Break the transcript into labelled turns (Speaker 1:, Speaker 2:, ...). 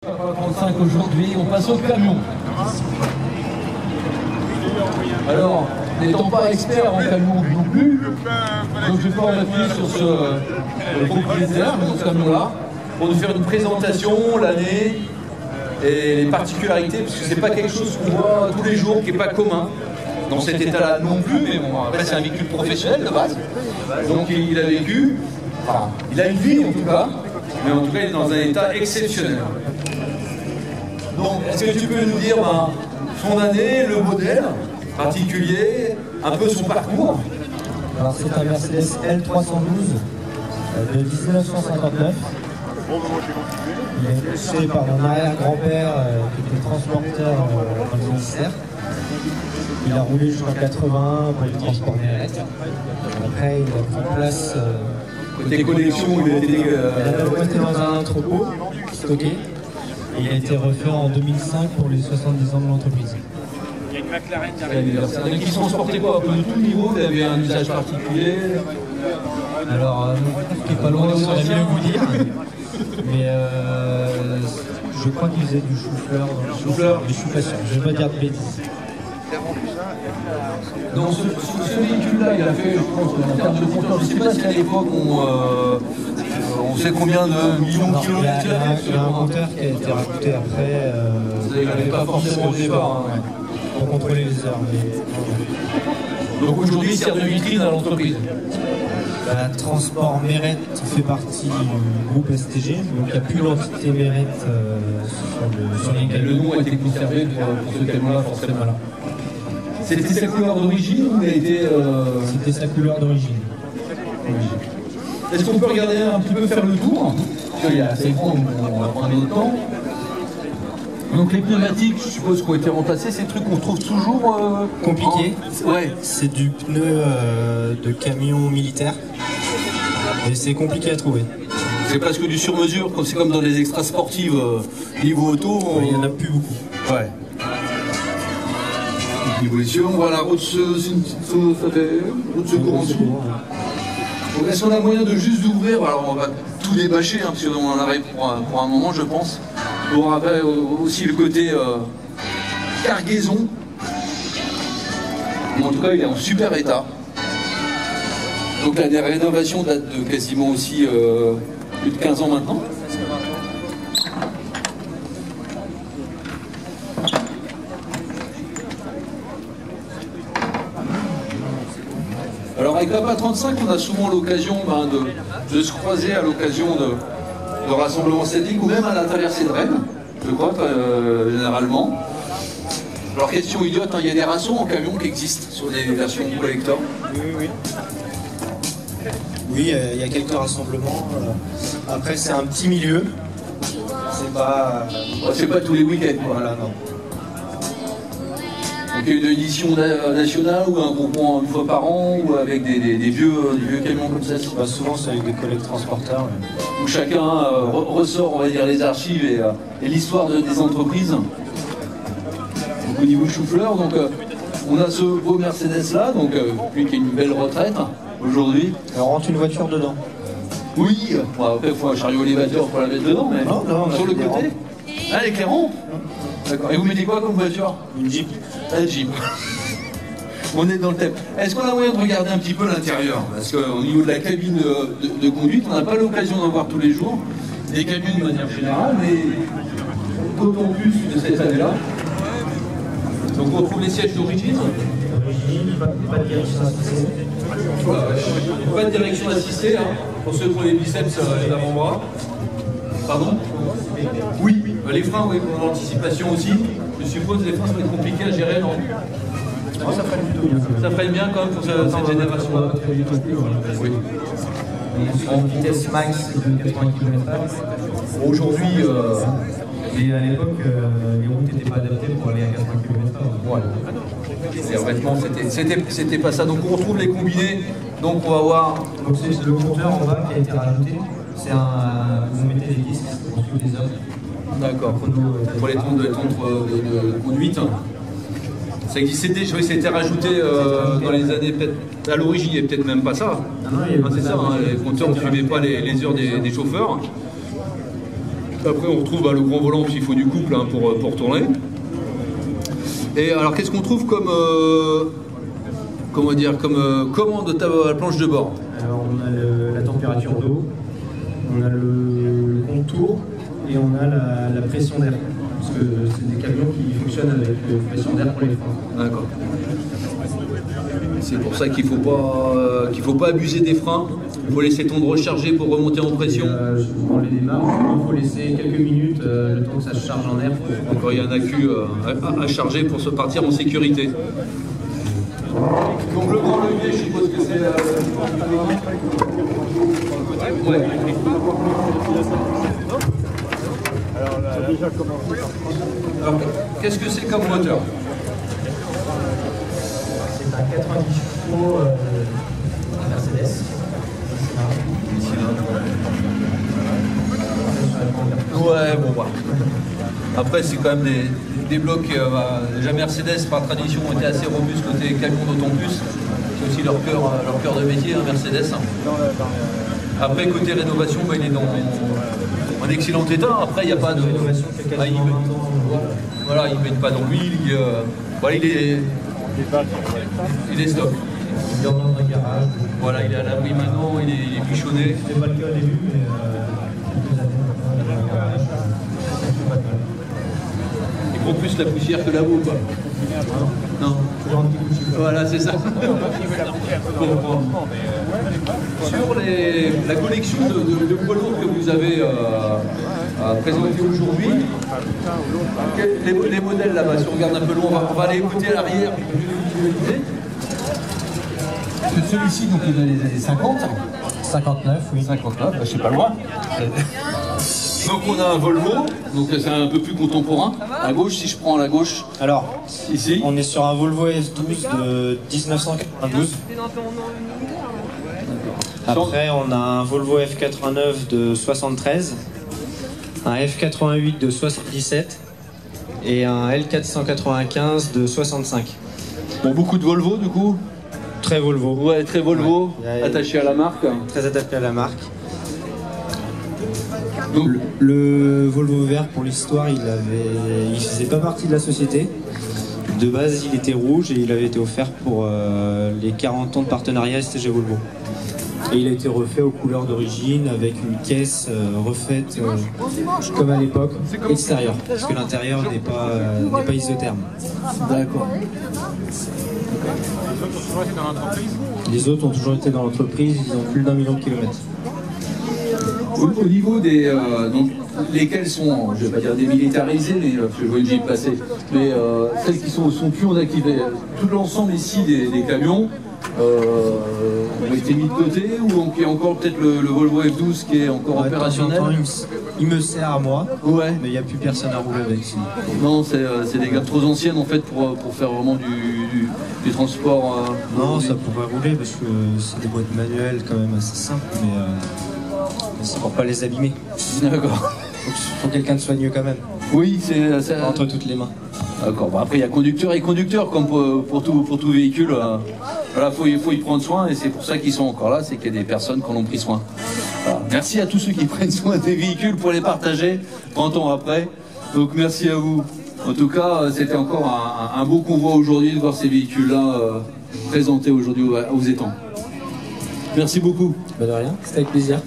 Speaker 1: 35 aujourd'hui, on passe au camion. Alors, n'étant pas expert en camion non plus, donc je vais pouvoir m'appuyer sur ce propriétaire de ce camion-là pour nous faire une présentation, l'année et les particularités, parce que c'est pas quelque chose qu'on voit tous les jours, qui n'est pas commun dans cet état-là non plus, mais bon, après c'est un véhicule professionnel de base, donc il a vécu, enfin, il a une vie en tout cas, mais en tout cas il est dans un état exceptionnel. Donc, est-ce que tu peux nous dire son année, le modèle particulier, un peu son parcours?
Speaker 2: Alors c'est un Mercedes L312 de 1959. Il est poussé par mon arrière-grand-père qui était transporteur dans le ministère. Il a roulé jusqu'en 81 pour le transport Meret. Après il a pris place
Speaker 1: côté collection, il a
Speaker 2: été dans un entrepôt stocké. Et il a été refait en 2005 pour les 70 ans de l'entreprise.
Speaker 3: Il y a une McLaren derrière.
Speaker 1: Donc ils transportaient quoi? Un peu de tout niveau, il avait un usage particulier.
Speaker 2: Alors, qui n'est pas loin, on saurait mieux vous dire. Mais je crois qu'il faisait du chou-fleur. Je suis pas sûr, je ne vais pas dire de bêtises.
Speaker 1: Donc ce véhicule-là, il a fait, je pense, en termes de compteur, je ne sais pas si à l'époque on sait combien de millions de kilomètres.
Speaker 2: Il y a un compteur qui a été rajouté après.
Speaker 1: Il n'avait pas forcément au départ.
Speaker 2: Pour contrôler les heures. Mais...
Speaker 1: Donc aujourd'hui, il sert de vitrine à l'entreprise.
Speaker 2: Transport Meret fait partie du groupe STG, donc il n'y a plus l'entité Meret sur les camions.
Speaker 1: Le nom a été conservé pour ce camion-là, forcément. C'était sa couleur d'origine ou il a été...
Speaker 2: C'était sa couleur d'origine.
Speaker 1: Est-ce qu'on peut regarder un petit peu, faire le tour? Parce qu'il y a assez grand, donc on va prendre notre temps. Donc les pneumatiques, je suppose, qui ont été remplacés, c'est des trucs qu'on trouve toujours...
Speaker 2: compliqué.
Speaker 1: Ouais.
Speaker 2: C'est du pneu de camion militaire. Et c'est compliqué à trouver.
Speaker 1: C'est presque du sur-mesure, c'est comme dans les extras sportives niveau auto.
Speaker 2: Il n'y en a plus beaucoup.
Speaker 1: Ouais. Évolution, voilà, route de secours en dessous. Est-ce qu'on a moyen de juste d'ouvrir? Alors on va tout débâcher, parce qu'on en arrive pour un moment, je pense. On avait aussi le côté cargaison. En tout cas, il est en super état. Donc la rénovation date de quasiment aussi plus de 15 ans maintenant. Alors avec la PA 35, on a souvent l'occasion de se croiser à l'occasion de rassemblements statiques ou même à la traversée de Rennes, je crois, généralement. Alors question idiote, il y a des rations en camion qui existent sur des versions collector.
Speaker 2: Oui. Oui, il y a quelques rassemblements. Après, c'est un petit milieu. C'est pas...
Speaker 1: c'est pas tous les week-ends, quoi.
Speaker 2: Voilà, non.
Speaker 1: Donc il y a une édition nationale ou un groupement une fois par an ou avec des vieux camions comme ça.
Speaker 2: Souvent c'est avec des collègues transporteurs. Ouais.
Speaker 1: Où chacun ressort, on va dire, les archives et l'histoire des entreprises. Donc au niveau chou-fleur, donc on a ce beau Mercedes là, donc lui qui a une belle retraite aujourd'hui.
Speaker 2: On rentre une voiture dedans.
Speaker 1: Oui, après il faut un chariot élévateur pour la mettre dedans, mais
Speaker 2: non,
Speaker 1: sur le côté. Ah, l'éclairant. D'accord. Et vous mettez quoi comme voiture?
Speaker 2: Une Jeep.
Speaker 1: Un Jeep. On est dans le thème. Est-ce qu'on a moyen de regarder un petit peu l'intérieur? Parce qu'au niveau de la cabine de conduite, on n'a pas l'occasion d'en voir tous les jours. Des cabines de manière générale, mais d'autant plus de cette année-là. Donc on retrouve les sièges d'origine.
Speaker 2: Pas de direction assistée.
Speaker 1: Pas de direction assistée, hein, pour ceux qui ont les biceps et l'avant-bras. Pardon? Oui. Les freins, oui, pour l'anticipation aussi. Je suppose que les freins sont compliqués à gérer, non?
Speaker 2: Ça freine plutôt bien.
Speaker 1: Ça freine bien quand même pour cette génération. Oui.
Speaker 2: En vitesse max de 80 km/h.
Speaker 1: Aujourd'hui,
Speaker 2: mais à l'époque, les routes n'étaient pas adaptées pour aller à 80 km/h.
Speaker 1: ouais. Les revêtements, c'était pas ça. Donc on retrouve les combinés. Donc on va voir.
Speaker 2: Donc c'est le compteur en bas qui a été rajouté. C'est vous mettez des disques pour suivre les heures.
Speaker 1: D'accord. Pour les temps de conduite. Ça existait déjà, ça a été rajouté dans les années, peut-être à l'origine, il n'y avait peut-être même pas ça. C'est ça, hein, les compteurs ne suivaient pas les heures des chauffeurs. Après, on retrouve le grand volant, puisqu'il faut du couple pour tourner. Et alors, qu'est-ce qu'on trouve comme, commande de la planche de bord?
Speaker 2: Alors, on a la température d'eau, on a le contour et on a la pression d'air. Parce que c'est des camions qui fonctionnent avec pression d'air pour les freins.
Speaker 1: D'accord. C'est pour ça qu'il ne faut pas abuser des freins. Il faut laisser ton de recharger pour remonter en pression.
Speaker 2: Dans les démarches, il faut laisser quelques minutes le temps que ça se charge en air.
Speaker 1: Encore il y a un accu à charger pour se partir en sécurité. Donc le grand levier, je suppose que c'est ouais. Alors, qu'est-ce que c'est comme moteur?
Speaker 2: C'est un 90 chevaux Mercedes.
Speaker 1: Ouais, bon bah. Après, c'est quand même des blocs. Déjà Mercedes, par tradition, ont été assez robustes côté camion, d'autant plus. C'est aussi leur cœur de métier, hein, Mercedes. Après, côté rénovation, il est dans en excellent état. Après, il n'y a pas de. Voilà, il ne baigne pas dans l'huile. Il est stop.
Speaker 2: Il est dans un garage.
Speaker 1: Voilà, il est à l'abri maintenant, il est bichonné.
Speaker 2: C'est pas le cas au début, mais
Speaker 1: Il prend plus la poussière que la boue, quoi. Non. Voilà, c'est ça. Sur la collection de poids lourds que vous avez présentés aujourd'hui, les modèles là-bas, si on regarde un peu loin, on va aller écouter à l'arrière. Celui-ci, donc, il est dans les années 50.
Speaker 2: 59, oui.
Speaker 1: 59, je suis pas loin. Donc on a un Volvo, donc c'est un peu plus contemporain. À gauche, si je prends à la gauche.
Speaker 2: Alors,
Speaker 1: ici,
Speaker 2: on est sur un Volvo F12 de 1992. Après, on a un Volvo F89 de 73, un F88 de 77 et un L495 de 65.
Speaker 1: Bon, beaucoup de Volvo du coup.
Speaker 2: Très Volvo.
Speaker 1: Ouais, très Volvo,
Speaker 2: ouais.
Speaker 1: Attaché à la marque.
Speaker 2: Très attaché à la marque.
Speaker 1: Donc,
Speaker 2: le Volvo vert, pour l'histoire, il faisait pas partie de la société. De base, il était rouge et il avait été offert pour les 40 ans de partenariat STG Volvo. Et il a été refait aux couleurs d'origine avec une caisse refaite comme à l'époque, extérieure, parce que l'intérieur n'est pas isotherme.
Speaker 1: d'accord.
Speaker 2: Les autres ont toujours été dans l'entreprise, ils ont plus d'1 million de kilomètres.
Speaker 1: Au niveau des... donc, lesquels sont, je ne vais pas dire démilitarisés, mais parce que je vois une Jeep passer, mais celles qui sont plus en activité. Tout l'ensemble ici des camions ont été mis de côté, ou il y a encore peut-être le Volvo F12 qui est encore opérationnel.
Speaker 2: Il me sert à moi,
Speaker 1: ouais.
Speaker 2: Mais il n'y a plus personne à rouler avec ici.
Speaker 1: Non, c'est des gammes trop anciennes en fait pour faire vraiment du transport.
Speaker 2: Non, ça pourrait rouler parce que c'est des boîtes manuelles quand même assez simples, mais c'est pour pas les abîmer.
Speaker 1: D'accord.
Speaker 2: Faut quelqu'un de soigneux quand même.
Speaker 1: Oui, c'est
Speaker 2: entre toutes les mains.
Speaker 1: D'accord. Bon, après, il y a conducteur et conducteur, comme pour tout véhicule. Voilà, faut y prendre soin, et c'est pour ça qu'ils sont encore là, c'est qu'il y a des personnes qui en ont pris soin. Voilà. Merci à tous ceux qui prennent soin des véhicules pour les partager 30 ans après. Donc merci à vous. En tout cas, c'était encore un beau convoi aujourd'hui de voir ces véhicules-là présentés aujourd'hui aux étangs. Merci beaucoup.
Speaker 2: Bah de rien, c'était avec plaisir.